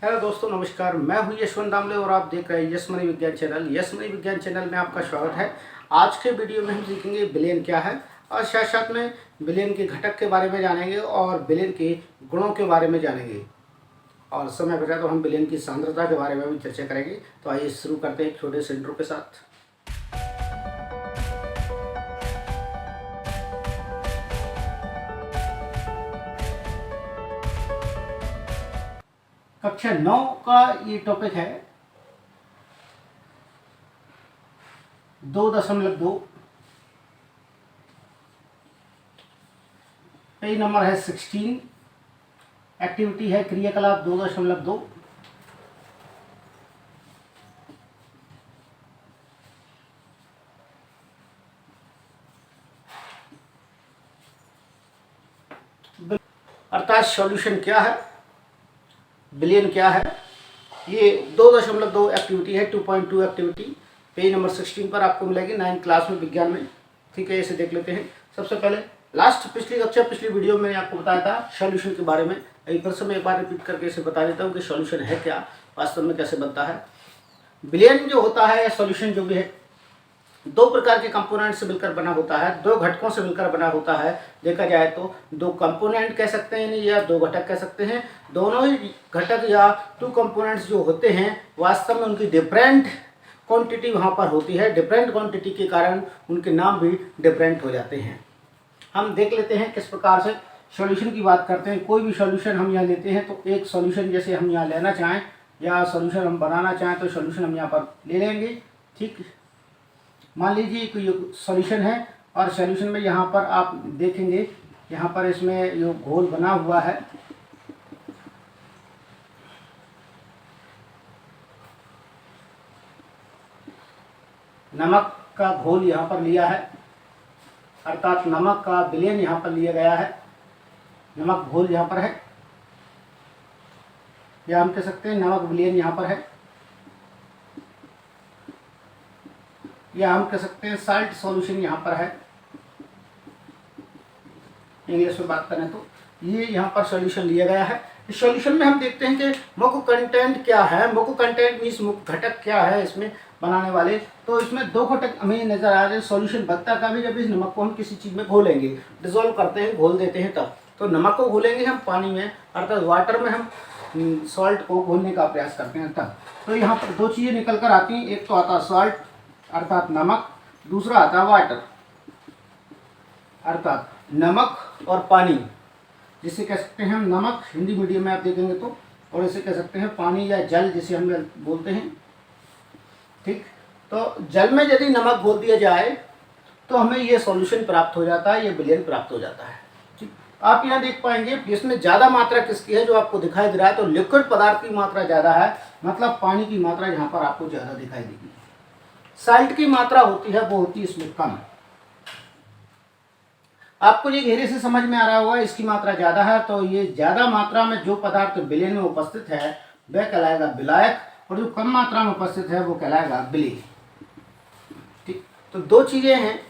Hello दोस्तों, नमस्कार। मैं हूं यशवंत दामले और आप देख रहे हैं यस मनी विज्ञान चैनल। यस मनी विज्ञान चैनल में आपका स्वागत है। आज के वीडियो में हम सीखेंगे विलयन क्या है और साथ साथ में विलयन के घटक के बारे में जानेंगे और विलयन के गुणों के बारे में जानेंगे। और समय बचा तो हम विलयन की सांद्रता के बारे में भी चर्चा करेंगे। तो आइए शुरू करते हैं एक छोटे से इंट्रो के साथ। कक्षा 9 का ये टॉपिक है 2.2। पेज नंबर है 16। एक्टिविटी है क्रियाकलाप 2.2। अर्थात सॉल्यूशन क्या है, विलयन क्या है। ये 2.2 एक्टिविटी है, 2.2 एक्टिविटी। पेज नंबर 16 पर आपको मिलेगी 9th क्लास में विज्ञान में। ठीक है, इसे देख लेते हैं। सबसे पहले पिछली वीडियो में आपको बताया था सॉल्यूशन के बारे में। फिर से मैं एक बार रिपीट करके इसे बता देता हूँ कि सॉल्यूशन है क्या, वास्तव में कैसे बनता है। विलयन जो होता है, सॉल्यूशन जो भी है, दो प्रकार के कंपोनेंट से मिलकर बना होता है, दो घटकों से मिलकर बना होता है। देखा जाए तो दो कंपोनेंट कह सकते हैं या दो घटक कह सकते हैं। दोनों ही घटक या टू कंपोनेंट्स जो होते हैं, वास्तव में उनकी डिफरेंट क्वांटिटी वहाँ पर होती है। डिफरेंट क्वांटिटी के कारण उनके नाम भी डिफरेंट हो जाते हैं। हम देख लेते हैं किस प्रकार से सॉल्यूशन की बात करते हैं। कोई भी सॉल्यूशन हम यहाँ लेते हैं तो एक सॉल्यूशन जैसे हम यहाँ लेना चाहें या सॉल्यूशन हम बनाना चाहें तो सॉल्यूशन हम यहाँ पर ले लेंगे। ठीक, मान लीजिए कोई सॉल्यूशन है और सॉल्यूशन में यहाँ पर आप देखेंगे, यहाँ पर इसमें जो घोल बना हुआ है, नमक का घोल यहाँ पर लिया है, अर्थात नमक का विलयन यहाँ पर लिया गया है। नमक घोल यहाँ पर है, या हम कह सकते हैं नमक विलयन यहाँ पर है, या हम कह सकते हैं साल्ट सॉल्यूशन यहाँ पर है। इंग्लिश में बात करें तो ये यहाँ पर सॉल्यूशन लिया गया है। इस सॉल्यूशन में हम देखते हैं कि मुख्य कंटेंट क्या है। मुख्य कंटेंट मीन्स मुख्य घटक क्या है इसमें बनाने वाले। तो इसमें दो घटक हमें नजर आ रहे हैं। सॉल्यूशन बनता का भी जब इस नमक को हम किसी चीज़ में घोलेंगे, डिजोल्व करते हैं, घोल देते हैं, तब तो नमक को घोलेंगे हम पानी में, अर्थात वाटर में हम सॉल्ट को घोलने का प्रयास करते हैं तब। तो यहाँ पर दो चीज़ें निकल कर आती हैं। एक तो आता है सॉल्ट अर्थात नमक, दूसरा आता है वाटर अर्थात नमक और पानी, जिसे कह सकते हैं हम नमक हिंदी मीडियम में आप देखेंगे तो, और इसे कह सकते हैं पानी या जल जिसे हम बोलते हैं। ठीक, तो जल में यदि नमक घोल दिया जाए तो हमें ये सॉल्यूशन प्राप्त हो जाता है, ये विलयन प्राप्त हो जाता है। ठीक, आप यहाँ देख पाएंगे इसमें ज़्यादा मात्रा किसकी है, जो आपको दिखाई दे रहा है तो लिक्विड पदार्थ की मात्रा ज़्यादा है, मतलब पानी की मात्रा यहाँ पर आपको ज़्यादा दिखाई देगी। साल्ट की मात्रा होती है वो होती है इसमें कम। आपको ये घेरे से समझ में आ रहा होगा, इसकी मात्रा ज़्यादा है तो ये ज़्यादा मात्रा में जो पदार्थ विलयन में उपस्थित है वह कहलाएगा विलायक, और जो कम मात्रा में उपस्थित है वो कहलाएगा विलेय। ठीक, तो दो चीज़ें हैं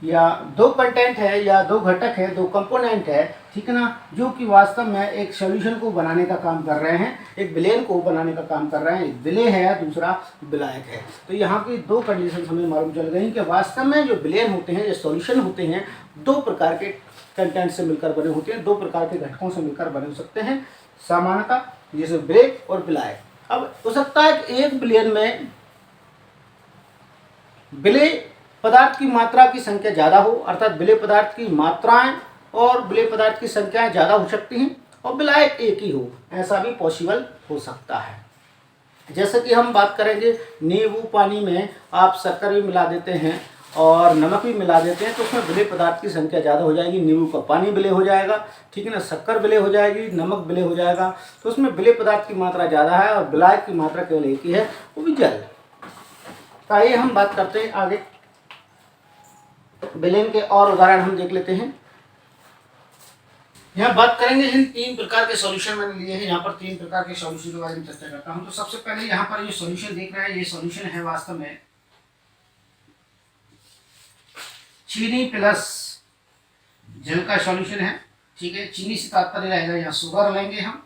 या दो कंटेंट है या दो घटक है, दो कंपोनेंट है, ठीक है ना, जो कि वास्तव में एक सॉल्यूशन को बनाने का काम कर रहे हैं, एक विलयन को बनाने का काम कर रहे हैं। एक विलेय है, दूसरा विलायक है। तो यहाँ की दो कंडीशन हमें मालूम चल गई कि वास्तव में जो विलयन होते हैं, जो सॉल्यूशन होते हैं, दो प्रकार के कंटेंट से मिलकर बने होते हैं, दो प्रकार के घटकों से मिलकर बने हो सकते हैं सामान्यतः, जैसे विलेय और विलायक। अब हो सकता है कि एक विलयन में विलेय पदार्थ की मात्रा की संख्या ज़्यादा हो, अर्थात विलेय पदार्थ की मात्राएं और विलेय पदार्थ की संख्याएं ज़्यादा हो सकती हैं, और विलायक एक ही हो, ऐसा भी पॉसिबल हो सकता है। जैसे कि हम बात करेंगे, नींबू पानी में आप शक्कर भी मिला देते हैं और नमक भी मिला देते हैं तो उसमें विलेय पदार्थ की संख्या ज़्यादा हो जाएगी। नींबू का पानी विलेय हो जाएगा, ठीक है ना, शक्कर विलेय हो जाएगी, नमक विलेय हो जाएगा, तो उसमें विलेय पदार्थ की मात्रा ज़्यादा है और विलायक की मात्रा केवल एक ही है, वो भी जल। तो आइए हम बात करते हैं आगे, विलयन के और उदाहरण हम देख लेते हैं। यहाँ बात करेंगे इन तीन प्रकार के सॉल्यूशन मैंने लिए हैं। यहाँ पर तीन प्रकार के सॉल्यूशन के बारे में चर्चा करता हूँ। तो सबसे पहले यहाँ पर ये सॉल्यूशन देख रहे हैं, ये सॉल्यूशन है वास्तव में चीनी प्लस जल का सॉल्यूशन है। ठीक है, चीनी से तात्पर्य रहेगा यहाँ शुगर लेंगे हम,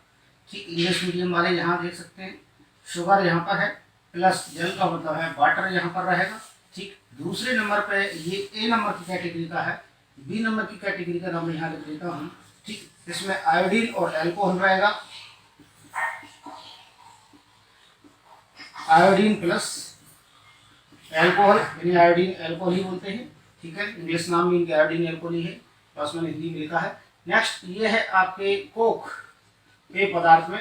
ठीक, इंग्लिश मीडियम वाले यहाँ देख सकते हैं शुगर यहाँ पर है, प्लस जल का मतलब है वाटर यहाँ पर रहेगा। ठीक, दूसरे नंबर पे ये ए नंबर की कैटेगरी का है, बी नंबर की कैटेगरी का नाम यहाँ लिख देता हूँ। ठीक, इसमें आयोडीन और एल्कोहल रहेगा, आयोडीन प्लस एल्कोहल, यानी आयोडीन एल्कोहल ही बोलते हैं। ठीक है, इंग्लिश नाम भी इनके आयोडीन एल्कोहल ही है, बस मैंने हिंदी में लिखा है। नेक्स्ट ये है आपके कोक, पेय पदार्थ में,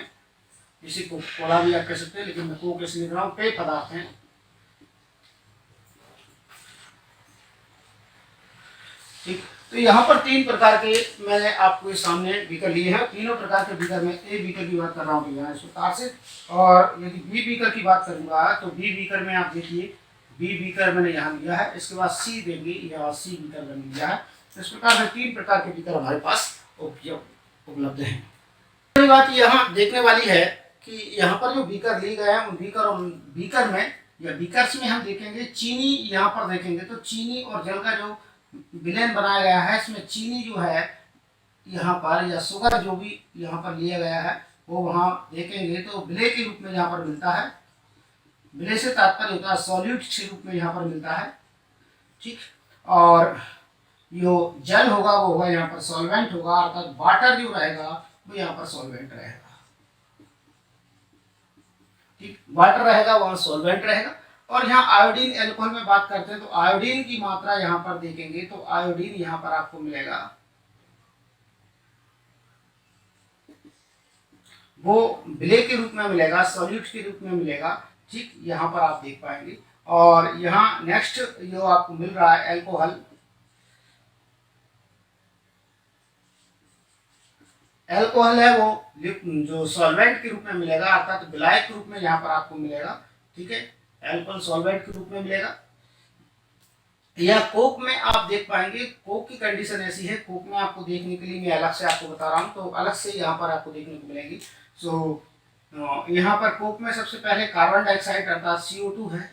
इसी को कोला भी आप कह सकते हैं, लेकिन मैं कोक इसलिए लिख रहा हूँ, पेय पदार्थ हैं। ठीक, तो यहाँ पर 3 प्रकार के मैंने आपको सामने बीकर लिए हैं। तीनों प्रकार के बीकर में ए बीकर की बात कर रहा हूँ यहाँ इस प्रकार से, और यदि बी बीकर की बात करूँगा तो बी बीकर में आप देखिए, बी बीकर मैंने यहाँ लिया है, इसके बाद सी देंगे, यहाँ सी बीकर मैंने लिया है। इस प्रकार से 3 प्रकार के बीकर हमारे पास उपलब्ध हैं। दूसरी बात यहाँ देखने वाली है कि यहाँ पर जो बीकर लिए गए हैं उन बीकर में या बीकर्स में हम देखेंगे चीनी, यहाँ पर देखेंगे तो चीनी और जल का जो विलयन बनाया गया है, इसमें चीनी जो है यहाँ पर या शुगर जो भी यहाँ पर लिया गया है वो वहाँ देखेंगे तो विलय के रूप में यहाँ पर मिलता है। विलय से तात्पर्य होता है सॉल्यूट के रूप में यहाँ पर मिलता है। ठीक, और जो जल होगा वो होगा यहाँ पर सॉल्वेंट होगा, अर्थात वाटर जो रहेगा वो यहाँ पर सॉल्वेंट रहेगा। ठीक, वाटर रहेगा वहाँ सॉल्वेंट रहेगा। और यहाँ आयोडीन एल्कोहल में बात करते हैं तो आयोडीन की मात्रा यहाँ पर देखेंगे तो आयोडीन यहाँ पर आपको मिलेगा, वो विलय के रूप में मिलेगा, सॉल्यूट के रूप में मिलेगा। ठीक, यहाँ पर आप देख पाएंगे। और यहाँ नेक्स्ट जो आपको मिल रहा है एल्कोहल, एल्कोहल है वो जो सॉल्वेंट के रूप में मिलेगा, अर्थात विलायक के रूप में यहाँ पर आपको मिलेगा। ठीक है, एल्कोहल सॉल्वेंट के रूप में मिलेगा। या कोक में आप देख पाएंगे, कोक की कंडीशन ऐसी है, कोक में आपको देखने के लिए मैं अलग से आपको बता रहा हूँ, तो अलग से यहाँ पर आपको देखने को मिलेगी। सो यहाँ पर कोक में सबसे पहले कार्बन डाइऑक्साइड अर्थात CO2 है,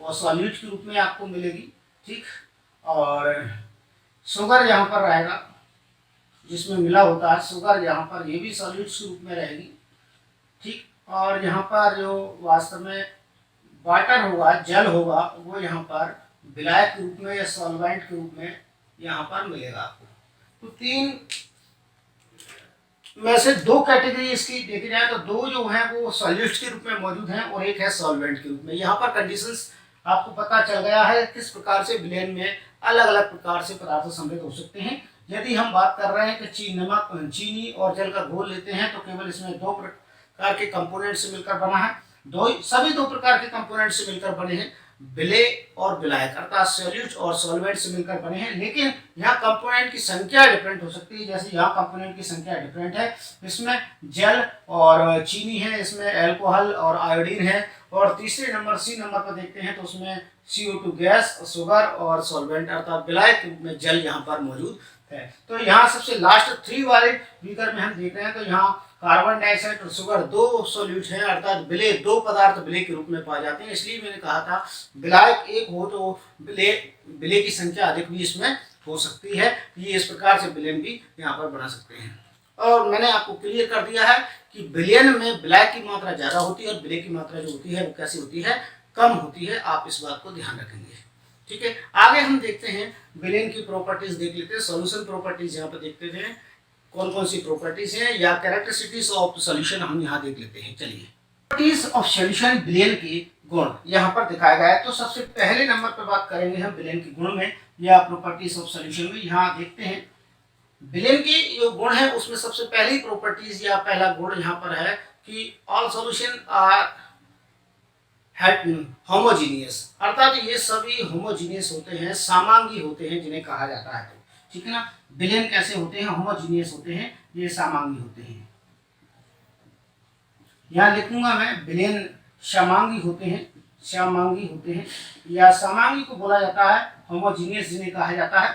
वो सॉल्यूट के रूप में आपको मिलेगी। ठीक, और शुगर यहाँ पर रहेगा, जिसमें मिला होता है शुगर, यहाँ पर ये भी सॉल्यूट के रूप में रहेगी। ठीक, और यहाँ पर जो वास्तव में वाटर होगा, जल होगा, वो यहाँ पर विलायक के रूप में या सॉल्वेंट के रूप में यहाँ पर मिलेगा आपको। तो 3 में से 2 कैटेगरी इसकी देखी जाए तो 2 जो हैं वो सॉल्यूट्स के रूप में मौजूद हैं और एक है सॉल्वेंट के रूप में। यहाँ पर कंडीशंस आपको पता चल गया है किस प्रकार से विलयन में अलग अलग प्रकार से पदार्थ सम्मिलित हो सकते हैं। यदि हम बात कर रहे हैं कि चीनी और जल का घोल लेते हैं तो केवल इसमें 2 प्रकार के कंपोनेंट से मिलकर बना है, सभी 2 प्रकार के कंपोनेंट से मिलकर बने हैं, विलय और विलायक अर्थात सॉल्यूट और सॉल्वेंट से मिलकर बने हैं। लेकिन यहाँ कंपोनेंट की संख्या डिफरेंट हो सकती है, जैसे यहाँ कंपोनेंट की संख्या डिफरेंट है, इसमें जल और चीनी है, इसमें एल्कोहल और आयोडीन है, और तीसरे नंबर सी नंबर पर देखते हैं तो उसमें CO2 गैस, शुगर और सॉल्वेंट अर्थात विलायक के रूप में जल यहाँ पर मौजूद है। तो यहाँ सबसे लास्ट 3 वाले बीकर में हम देख रहे हैं तो यहाँ कार्बन डाइऑक्साइड और शुगर 2 सॉल्यूट हैं, अर्थात विलय 2 पदार्थ विलय के रूप में पाए जाते हैं। इसलिए मैंने कहा था विलायक एक हो तो विलय की संख्या अधिक भी इसमें हो सकती है। ये इस प्रकार से विलयन भी यहाँ पर बना सकते हैं। और मैंने आपको क्लियर कर दिया है कि विलयन में विलायक की मात्रा ज़्यादा होती है और विलय की मात्रा जो होती है वो कैसी होती है, कम होती है। आप इस बात को ध्यान रखेंगे। ठीक है, आगे हम देखते हैं विलयन की प्रॉपर्टीज देख लेते हैं। सॉल्यूशन प्रॉपर्टीज यहाँ पर देखते हैं कौन कौन सी प्रॉपर्टीज हैं, या कैरेक्टरिस्टिक्स ऑफ सॉल्यूशन हम यहाँ देख लेते हैं। चलिए, प्रॉपर्टीज ऑफ सॉल्यूशन विलयन के गुण यहाँ पर दिखाया गया है। तो सबसे पहले नंबर पर बात करेंगे हम विलयन के गुण में या प्रॉपर्टीज ऑफ सॉल्यूशन में। यहाँ देखते हैं विलयन के जो गुण है उसमें सबसे पहली प्रॉपर्टीज या पहला गुण यहाँ पर है कि ऑल सॉल्यूशन आर होमोजीनियस, अर्थात ये सभी होमोजीनियस होते हैं, समांगी होते हैं जिन्हें कहा जाता है। ठीक है ना, विलयन कैसे होते हैं, होमोजीनियस होते हैं, ये समांगी होते हैं। यहाँ लिखूंगा मैं विलयन समांगी होते हैं, समांगी होते हैं, या समांगी को बोला जाता है होमोजीनियस जिन्हें कहा जाता है।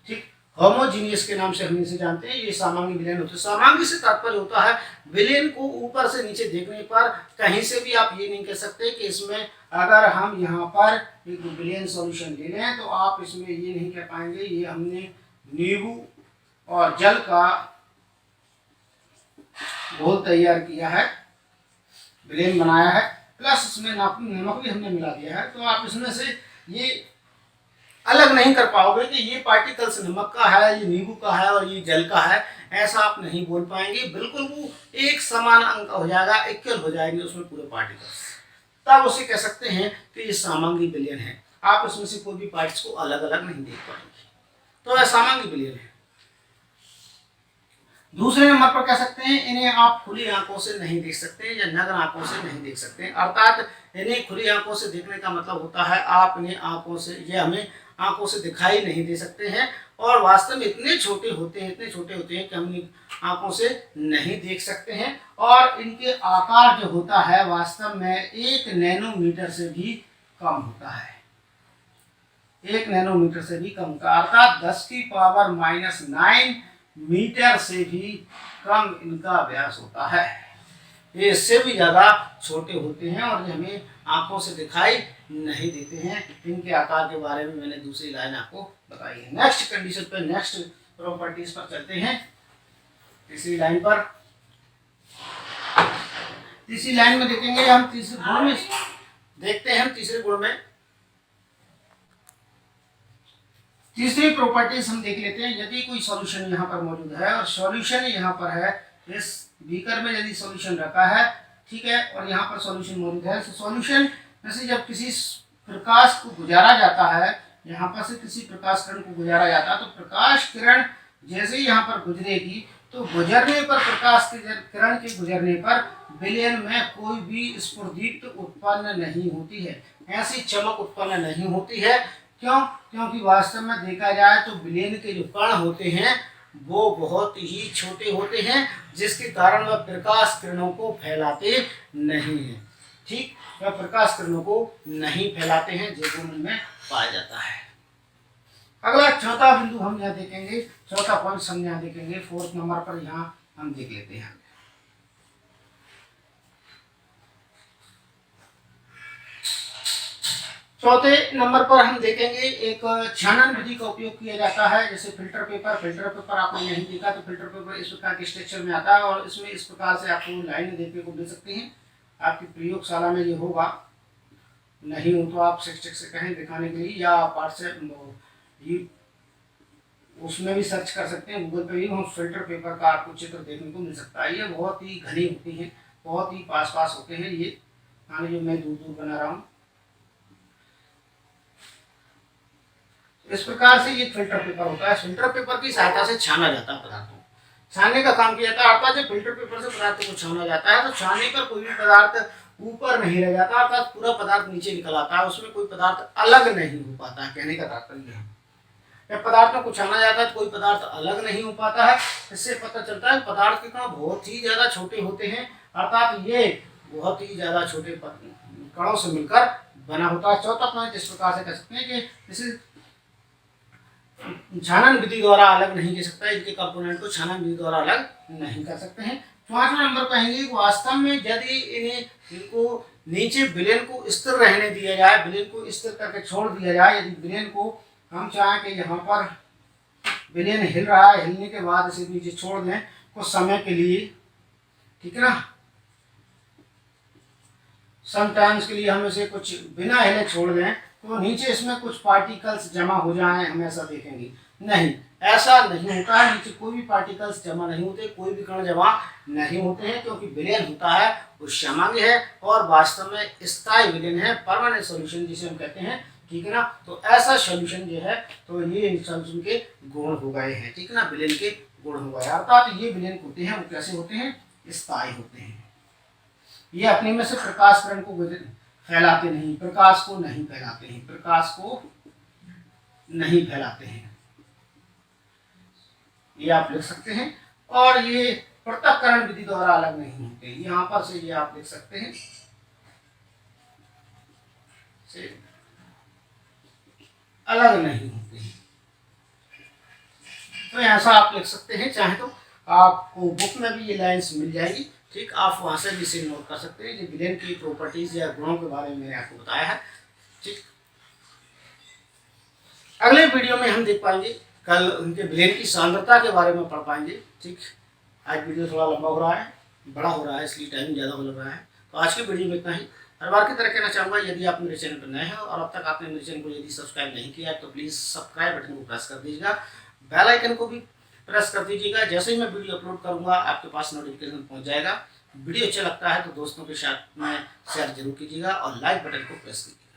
ठीक, होमोजीनियस के नाम से हम इसे जानते हैं। ये समांगी विलयन होते हैं। समांगी से तात्पर्य होता है विलयन को ऊपर से नीचे देखने पर कहीं से भी आप ये नहीं कह सकते कि इसमें अगर हम यहाँ पर एक विलयन सॉल्यूशन ले लें तो आप इसमें ये नहीं कह पाएंगे ये हमने नींबू और जल का घोल तैयार किया है, विलेन बनाया है, प्लस इसमें नमक भी हमने मिला दिया है। तो आप इसमें से ये अलग नहीं कर पाओगे कि ये पार्टिकल्स नमक का है, ये नींबू का है और ये जल का है, ऐसा आप नहीं बोल पाएंगे। बिल्कुल वो एक समान अंक हो जाएगा, इक्वल हो जाएंगे उसमें पूरे पार्टिकल्स, तब उसे कह सकते हैं कि ये समांगी विलयन है। आप उसमें से कोई भी पार्ट्स को अलग अलग नहीं देख पाएंगे, तो यह समांगी विलयन है। दूसरे नंबर पर कह सकते हैं इन्हें आप खुली आंखों से नहीं देख सकते या नग्न आंखों से नहीं देख सकते, अर्थात इन्हें खुली आंखों से देखने का मतलब होता है आप इन्हें आंखों से, ये हमें आंखों से दिखाई नहीं दे सकते हैं और वास्तव में इतने छोटे होते हैं, इतने छोटे होते हैं कि हम आंखों से नहीं देख सकते हैं। और इनके आकार जो होता है वास्तव में 1 नैनोमीटर से भी कम होता है, 1 नैनोमीटर से भी कम का, अर्थात 10⁻⁹ मीटर से भी कम इनका व्यास होता है। ये इससे भी ज़्यादा छोटे होते हैं और ये हमें आंखों से दिखाई नहीं देते हैं। इनके आकार के बारे में मैंने दूसरी लाइन आपको बताई है। नेक्स्ट कंडीशन पर, नेक्स्ट प्रॉपर्टीज पर चलते हैं। तीसरी लाइन पर, तीसरी लाइन में देखेंगे हम, तीसरे गुण में देखते हैं हम, तीसरे गुण में तीसरी प्रॉपर्टीज हम देख लेते हैं। यदि कोई सॉल्यूशन यहाँ पर मौजूद है और सॉल्यूशन यहाँ पर है, इस बीकर में यदि सॉल्यूशन रखा है, ठीक है, और यहाँ पर सॉल्यूशन मौजूद है, तो सॉल्यूशन में से जब किसी प्रकाश को गुजारा जाता है, यहाँ पर से किसी प्रकाश किरण को गुजारा जाता है, तो प्रकाश किरण जैसे ही यहाँ पर गुजरेगी तो गुजरने पर, प्रकाश की किरण के गुजरने पर विलयन में कोई भी स्फुरदीप्त उत्पन्न नहीं होती है, ऐसी चमक उत्पन्न नहीं होती है। क्यों? क्योंकि वास्तव में देखा जाए तो विलयन के जो कण होते हैं वो बहुत ही छोटे होते हैं, जिसके कारण वह प्रकाश किरणों को फैलाते नहीं हैं। ठीक, वह प्रकाश किरणों को नहीं फैलाते हैं, जो गुण में पाया जाता है। अगला चौथा बिंदु हम यहाँ देखेंगे, चौथा पॉइंट हम यहाँ देखेंगे, 4th नंबर पर यहाँ हम देख लेते हैं। चौथे नंबर पर हम देखेंगे एक छानन विधि का उपयोग किया जाता है, जैसे फिल्टर पेपर। फिल्टर पेपर आपने नहीं देखा तो फिल्टर पेपर इस प्रकार के स्ट्रक्चर में आता है और इसमें इस प्रकार से आपको लाइन देखने को मिल सकती हैं। आपकी प्रयोगशाला में ये होगा, नहीं हो तो आप शिक्षक से कहें दिखाने के लिए, या आप उसमें भी सर्च कर सकते हैं, गूगल पे भी हम फिल्टर पेपर का आपको चित्र देखने को मिल सकता है। ये बहुत ही घनी होती हैं, बहुत ही पास पास होते हैं, ये माने जो मैं दूर दूर बना रहा हूँ, इस प्रकार से ये फिल्टर पेपर होता है। फिल्टर पेपर की सहायता से छाना जाता है पदार्थों को, छानने का काम किया जाता है। अर्थात जब फिल्टर पेपर से पदार्थ को छाना जाता है तो छानने पर कोई भी पदार्थ ऊपर नहीं रह जाता, अर्थात पूरा पदार्थ नीचे निकल आता है, उसमें कोई पदार्थ अलग नहीं हो पाता है, कहने का तात्पर्य है। जब पदार्थों को छाना जाता है तो कोई पदार्थ अलग नहीं हो पाता है। इससे पता चलता है पदार्थ के कण बहुत ही ज्यादा छोटे होते हैं, अर्थात ये बहुत ही ज्यादा छोटे कणों से मिलकर बना होता है। चौथा पॉइंट इस प्रकार से कह सकते हैं कि इसे छानन विधि द्वारा अलग नहीं कर सकता, इनके कंपोनेंट को छानन विधि द्वारा अलग नहीं कर सकते हैं। 5वां नंबर कहेंगे वास्तव में यदि इनको नीचे विलयन को स्थिर रहने दिया जाए, विलयन को स्थिर करके छोड़ दिया जाए, यदि विलयन को हम चाहें कि यहाँ पर विलयन हिल रहा है, हिलने के बाद इसे नीचे छोड़ दें कुछ समय के लिए, ठीक है ना, समटाइम्स के लिए हम इसे कुछ बिना हिले छोड़ दें तो नीचे इसमें कुछ पार्टिकल्स जमा हो जाएं, हम ऐसा देखेंगे। नहीं, ऐसा नहीं होता है, नीचे कोई भी पार्टिकल्स जमा नहीं होते, कोई भी कण जमा नहीं होते हैं, क्योंकि विलयन होता है वो समांगी है और वास्तव में स्थायी विलयन है, परमानेंट सॉल्यूशन जिसे हम कहते हैं, ठीक है ना। तो ऐसा सॉल्यूशन जो है तो ये सॉल्यूशन के गुण हो गए हैं, ठीक है ना, विलयन के गुण हो गए, अर्थात ये विलयन होते हैं वो कैसे होते हैं, स्थायी होते हैं। ये अपने में से प्रकाश किरण को फैलाते नहीं, प्रकाश को नहीं फैलाते हैं, प्रकाश को नहीं फैलाते हैं, ये आप लिख सकते हैं। और ये पृथक्करण विधि द्वारा अलग नहीं होते, यहाँ पर से ये आप लिख सकते हैं, से अलग नहीं होते हैं, तो ऐसा आप लिख सकते हैं। चाहे तो आपको बुक में भी ये लाइंस मिल जाएगी, ठीक, आप वहां से भी इसे नोट कर सकते हैं। ये विलयन की प्रॉपर्टीज या गुणों के बारे में मैंने आपको बताया है, ठीक। अगले वीडियो में हम देख पाएंगे कल उनके ब्रेन की सांद्रता के बारे में पढ़ पाएंगे। ठीक, आज वीडियो थोड़ा लंबा हो रहा है, बड़ा हो रहा है, इसलिए टाइम ज़्यादा हो लग रहा है। तो आज की वीडियो में इतना ही। हर बार की तरह कहना चाहूँगा, यदि आप मेरे चैनल पर नए हैं और अब तक आपने मेरे चैनल को यदि सब्सक्राइब नहीं किया है तो प्लीज़ सब्सक्राइब बटन को प्रेस कर दीजिएगा, बेल आइकन को भी प्रेस कर दीजिएगा। जैसे ही मैं वीडियो अपलोड करूँगा आपके पास नोटिफिकेशन पहुँच जाएगा। वीडियो अच्छा लगता है तो दोस्तों के साथ में शेयर जरूर कीजिएगा और लाइक बटन को प्रेस कीजिएगा।